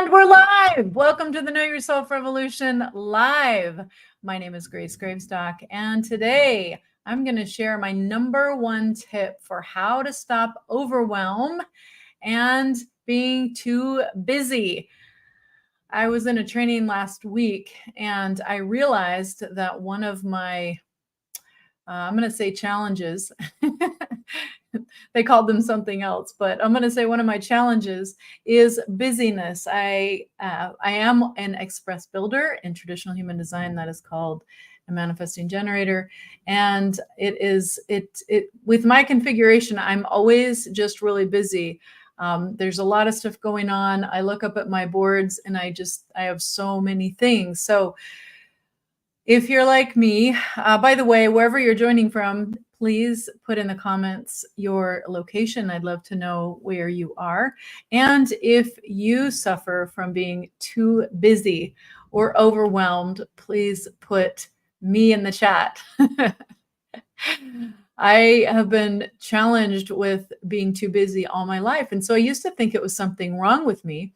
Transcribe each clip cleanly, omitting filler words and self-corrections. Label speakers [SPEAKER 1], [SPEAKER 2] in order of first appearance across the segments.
[SPEAKER 1] And we're live. Welcome to the Know Yourself Revolution Live. My name is Grace Gravestock, and today I'm going to share my number one tip for how to stop overwhelm and being too busy. I was in a training last week, and I realized that one of my I'm going to say challenges. They called them something else, but I'm going to say one of my challenges is busyness. I am an express builder in traditional human design. That is called a manifesting generator, and it with my configuration, I'm always just really busy. There's a lot of stuff going on. I look up at my boards, and I have so many things. So if you're like me, by the way, wherever you're joining from, please put in the comments your location. I'd love to know where you are. And if you suffer from being too busy or overwhelmed, please put me in the chat. I have been challenged with being too busy all my life. And so I used to think it was something wrong with me.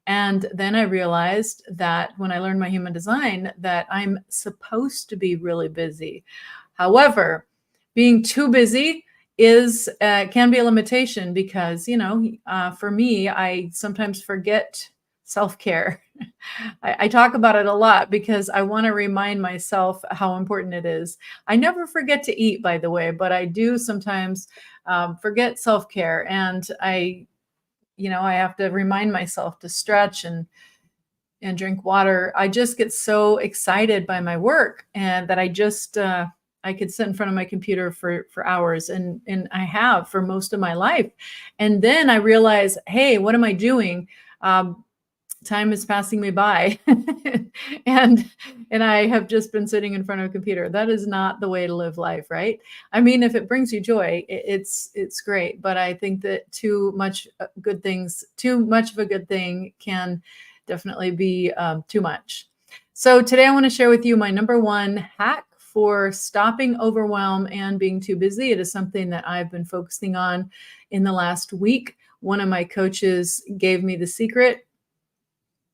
[SPEAKER 1] And then I realized that when I learned my human design, that I'm supposed to be really busy. However, being too busy can be a limitation because, for me, I sometimes forget self-care. I talk about it a lot because I want to remind myself how important it is. I never forget to eat, by the way, but I do sometimes forget self-care, and I have to remind myself to stretch and drink water. I just get so excited by my work, and that I could sit in front of my computer for hours, and I have for most of my life. And then I realize, hey, what am I doing? Time is passing me by, and I have just been sitting in front of a computer. That is not the way to live life, right? I mean, if it brings you joy, it's great. But I think that too much of a good thing can definitely be too much. So today I want to share with you my number one hack for stopping overwhelm and being too busy. It is something that I've been focusing on in the last week. One of my coaches gave me the secret,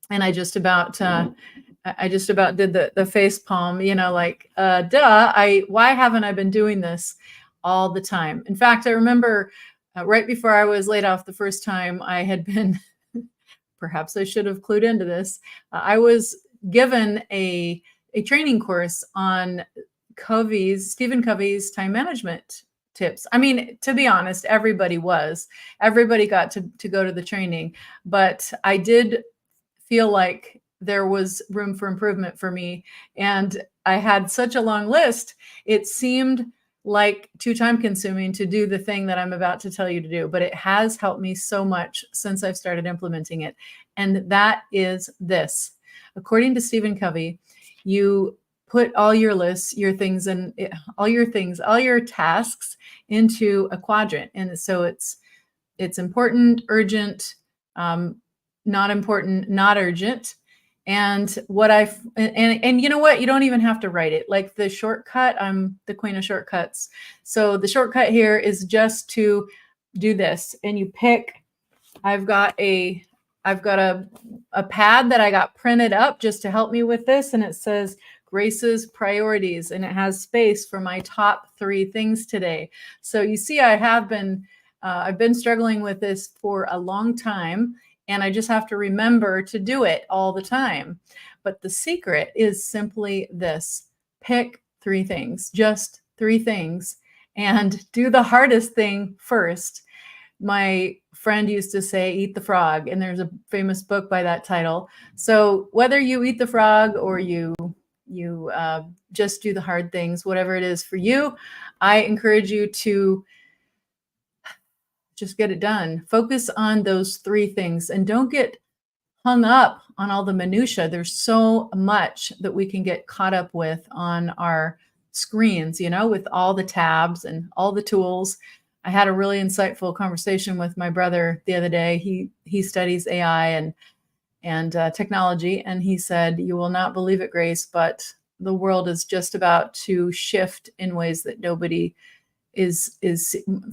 [SPEAKER 1] and I just about did the face palm, why haven't I been doing this all the time? In fact, I remember right before I was laid off the first time, I had been, perhaps I should have clued into this. I was given a training course on Stephen Covey's time management tips. I mean, to be honest, everybody got to go to the training, but I did feel like there was room for improvement for me. And I had such a long list, it seemed like too time consuming to do the thing that I'm about to tell you to do, but it has helped me so much since I've started implementing it. And that is this. According to Stephen Covey, you put all your lists, your things, and all your tasks into a quadrant. And so it's important, urgent, not important, not urgent. And and you know what? You don't even have to write it. Like the shortcut, I'm the queen of shortcuts. So the shortcut here is just to do this. And you pick, I've got a pad that I got printed up just to help me with this. And it says Grace's priorities, and it has space for my top 3 things today. So you see, I've been struggling with this for a long time, and I just have to remember to do it all the time. But the secret is simply this: pick 3 things, just 3 things, and do the hardest thing first. My friend used to say, eat the frog, and there's a famous book by that title. So whether you eat the frog or you just do the hard things, whatever it is for you, I encourage you to just get it done. Focus on those 3 things, and don't get hung up on all the minutia. There's so much that we can get caught up with on our screens, with all the tabs and all the tools. I had a really insightful conversation with my brother the other day. He studies AI and technology, and he said, "You will not believe it, Grace, but the world is just about to shift in ways that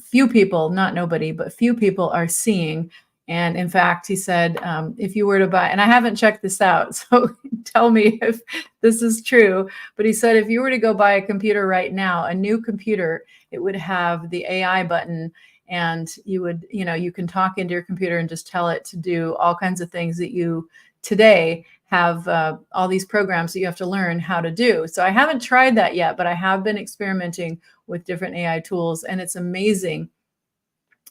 [SPEAKER 1] few people, not nobody, but few people are seeing." And in fact, he said, if you were to buy, and I haven't checked this out, so tell me if this is true, but he said, if you were to go buy a computer right now, a new computer, it would have the AI button, and you would, you can talk into your computer and just tell it to do all kinds of things that you today have all these programs that you have to learn how to do. So I haven't tried that yet, but I have been experimenting with different AI tools, and it's amazing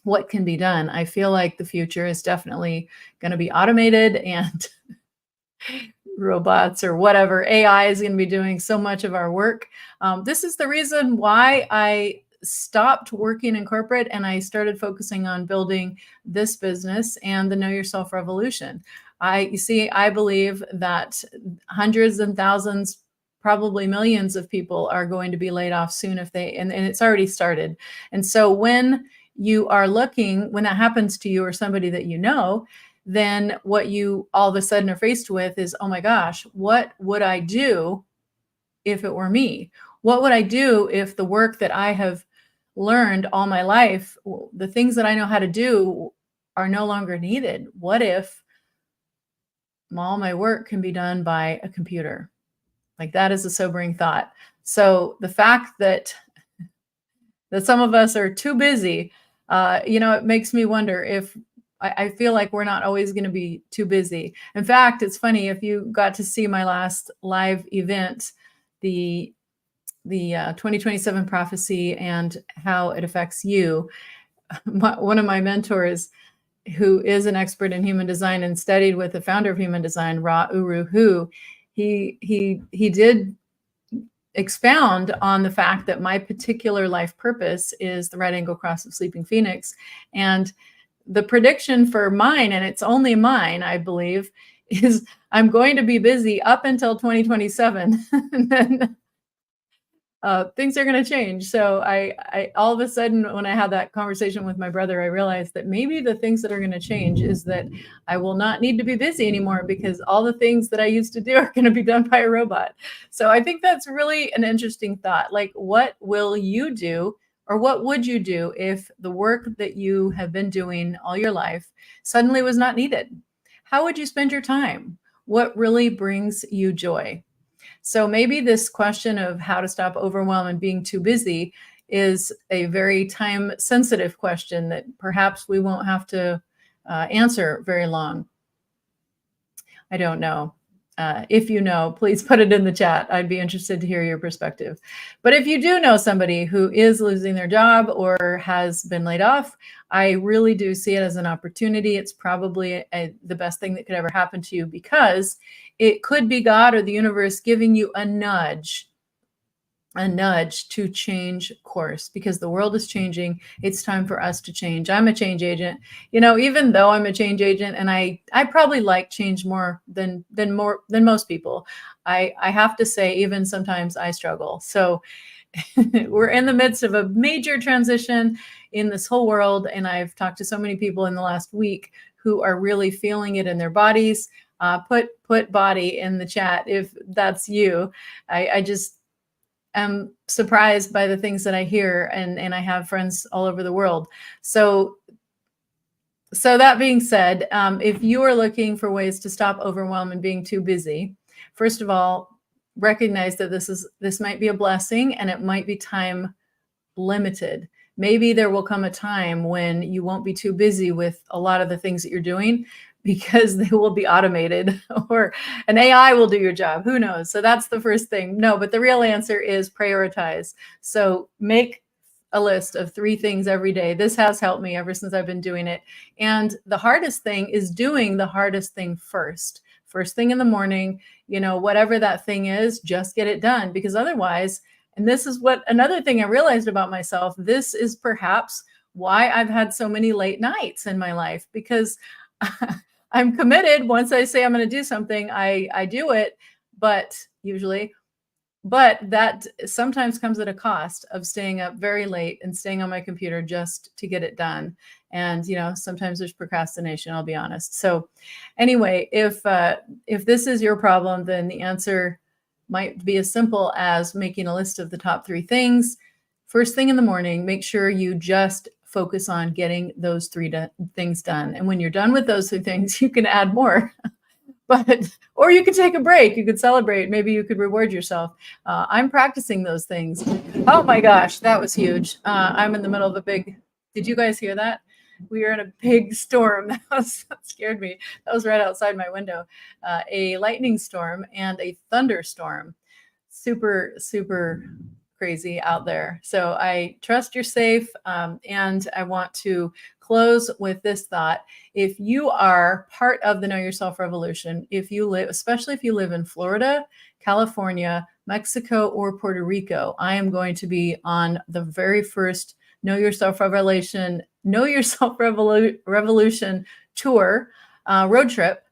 [SPEAKER 1] what can be done. I feel like the future is definitely going to be automated, and robots or whatever, AI is going to be doing so much of our work. This is the reason why I stopped working in corporate and I started focusing on building this business and the Know Yourself Revolution. You see, I believe that hundreds and thousands, probably millions of people are going to be laid off soon if they, and it's already started. And so when you are looking, when that happens to you or somebody that you know, then what you all of a sudden are faced with is, oh my gosh, what would I do if it were me? What would I do if the work that I have learned all my life, the things that I know how to do, are no longer needed? What if all my work can be done by a computer? Like, that is a sobering thought. So the fact that some of us are too busy, it makes me wonder if I feel like we're not always going to be too busy. In fact, it's funny, if you got to see my last live event, the 2027 prophecy and how it affects you. One of my mentors, who is an expert in human design and studied with the founder of human design, Ra Uru Hu, he did expound on the fact that my particular life purpose is the right angle cross of sleeping phoenix. And the prediction for mine, and it's only mine, I believe, is I'm going to be busy up until 2027. And then things are going to change. So I all of a sudden, when I had that conversation with my brother, I realized that maybe the things that are going to change is that I will not need to be busy anymore, because all the things that I used to do are going to be done by a robot. So I think that's really an interesting thought. Like, what will you do, or what would you do if the work that you have been doing all your life suddenly was not needed? How would you spend your time? What really brings you joy? So maybe this question of how to stop overwhelm and being too busy is a very time sensitive question that perhaps we won't have to answer very long. I don't know. If you know, please put it in the chat. I'd be interested to hear your perspective. But if you do know somebody who is losing their job or has been laid off, I really do see it as an opportunity. It's probably the best thing that could ever happen to you, because it could be God or the universe giving you a nudge to change course, because the world is changing. It's time for us to change. I'm a change agent. Even though I'm a change agent, and I probably like change more than most people, I have to say, even sometimes I struggle. So we're in the midst of a major transition in this whole world, and I've talked to so many people in the last week who are really feeling it in their bodies. Put body in the chat if that's you. I just am surprised by the things that I hear, and I have friends all over the world. So that being said, if you are looking for ways to stop overwhelm and being too busy, first of all, recognize that this might be a blessing, and it might be time limited. Maybe there will come a time when you won't be too busy with a lot of the things that you're doing, because they will be automated, or an AI will do your job. Who knows? So that's the first thing. No, but the real answer is prioritize. So make a list of 3 things every day. This has helped me ever since I've been doing it. And the hardest thing is doing the hardest thing first. First thing in the morning, whatever that thing is, just get it done, because otherwise, and this is what another thing I realized about myself, this is perhaps why I've had so many late nights in my life, because I'm committed. Once I say I'm going to do something, I do it, but that sometimes comes at a cost of staying up very late and staying on my computer just to get it done. And, sometimes there's procrastination, I'll be honest. So anyway, if this is your problem, then the answer might be as simple as making a list of the top 3 things. First thing in the morning, make sure you just focus on getting those things done. And when you're done with those 3 things, you can add more. Or you could take a break. You could celebrate. Maybe you could reward yourself. I'm practicing those things. Oh my gosh, that was huge. I'm in the middle of a big, did you guys hear that? We are in a big storm. That scared me. That was right outside my window. A lightning storm and a thunderstorm. Super, super crazy out there. So I trust you're safe. And I want to close with this thought. If you are part of the Know Yourself Revolution, if you live, especially if you live in Florida, California, Mexico, or Puerto Rico, I am going to be on the very first Know Yourself Revolution tour, road trip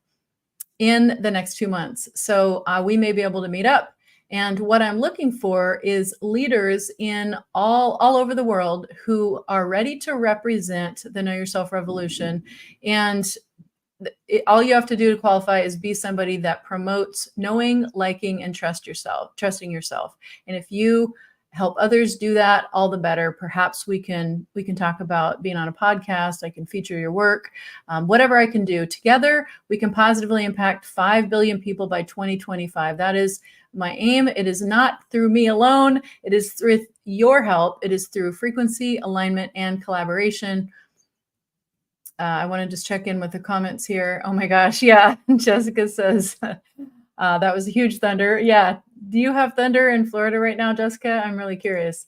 [SPEAKER 1] in the next 2 months. So we may be able to meet up. And what I'm looking for is leaders in all over the world who are ready to represent the Know Yourself Revolution. And all you have to do to qualify is be somebody that promotes knowing, liking, and trusting yourself. And if you help others do that, all the better. Perhaps we can talk about being on a podcast. I can feature your work, whatever I can do. Together, we can positively impact 5 billion people by 2025. That is my aim. It is not through me alone. It is through your help. It is through frequency, alignment, and collaboration. I want to just check in with the comments here. Oh my gosh. Yeah. Jessica says, that was a huge thunder. Yeah. Do you have thunder in Florida right now, Jessica? I'm really curious.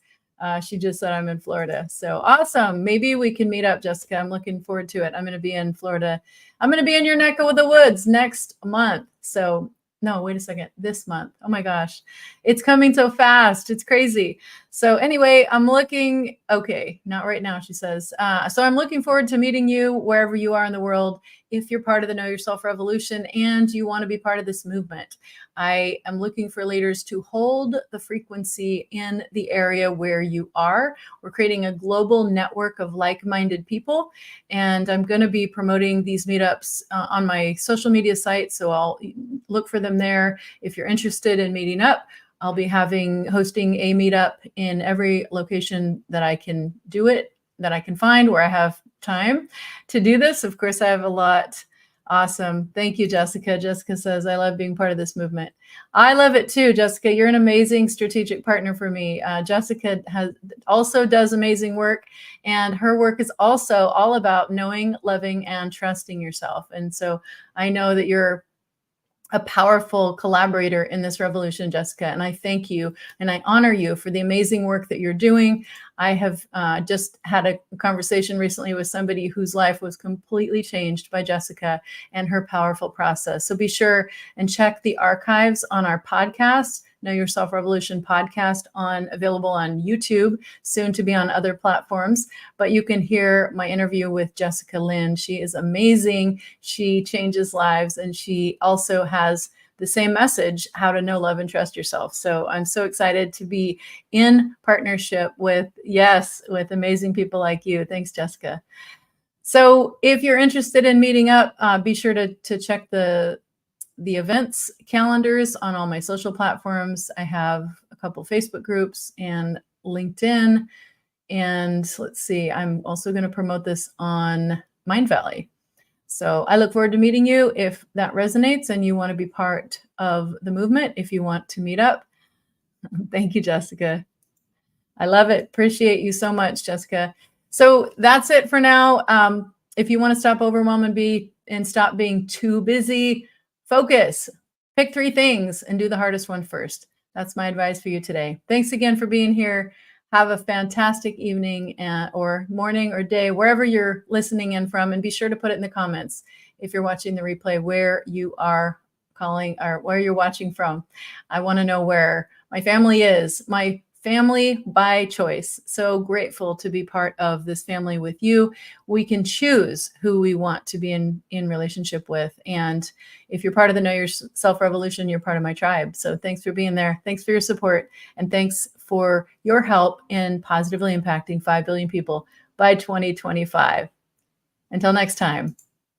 [SPEAKER 1] She just said I'm in Florida. So awesome. Maybe we can meet up, Jessica. I'm looking forward to it. I'm going to be in Florida. I'm going to be in your neck of the woods next month. So no, wait a second. This month. Oh my gosh. It's coming so fast. It's crazy. So anyway, I'm looking, okay, not right now, she says. So I'm looking forward to meeting you wherever you are in the world. If you're part of the Know Yourself Revolution and you want to be part of this movement, I am looking for leaders to hold the frequency in the area where you are. We're creating a global network of like-minded people, and I'm going to be promoting these meetups on my social media site, so I'll look for them there. If you're interested in meeting up, I'll be hosting a meetup in every location that I can do it, that I can find where I have time to do this. Of course, I have a lot. Awesome. Thank you, Jessica. Jessica says, I love being part of this movement. I love it too, Jessica. You're an amazing strategic partner for me. Jessica also does amazing work, and her work is also all about knowing, loving, and trusting yourself. And so I know that you're a powerful collaborator in this revolution, Jessica, and I thank you and I honor you for the amazing work that you're doing. I have just had a conversation recently with somebody whose life was completely changed by Jessica and her powerful process. So be sure and check the archives on our podcast, Know Yourself Revolution podcast, available on YouTube, soon to be on other platforms. But you can hear my interview with Jessica Lynn. She is amazing. She changes lives, and she also has the same message, how to know, love, and trust yourself. So I'm so excited to be in partnership with amazing people like you. Thanks, Jessica. So if you're interested in meeting up, be sure to check the events calendars on all my social platforms. I have a couple Facebook groups and LinkedIn. And let's see, I'm also going to promote this on Mindvalley. So I look forward to meeting you if that resonates and you want to be part of the movement, if you want to meet up. Thank you, Jessica. I love it. Appreciate you so much, Jessica. So that's it for now. If you want to stop overwhelm and stop being too busy, focus, pick 3 things and do the hardest one first. That's my advice for you today. Thanks again for being here. Have a fantastic evening or morning or day, wherever you're listening in from. And be sure to put it in the comments if you're watching the replay, where you are calling or where you're watching from. I want to know where my family is. My family by choice. So grateful to be part of this family with you. We can choose who we want to be in relationship with. And if you're part of the Know Yourself Revolution, you're part of my tribe. So thanks for being there. Thanks for your support. And thanks for your help in positively impacting 5 billion people by 2025. Until next time.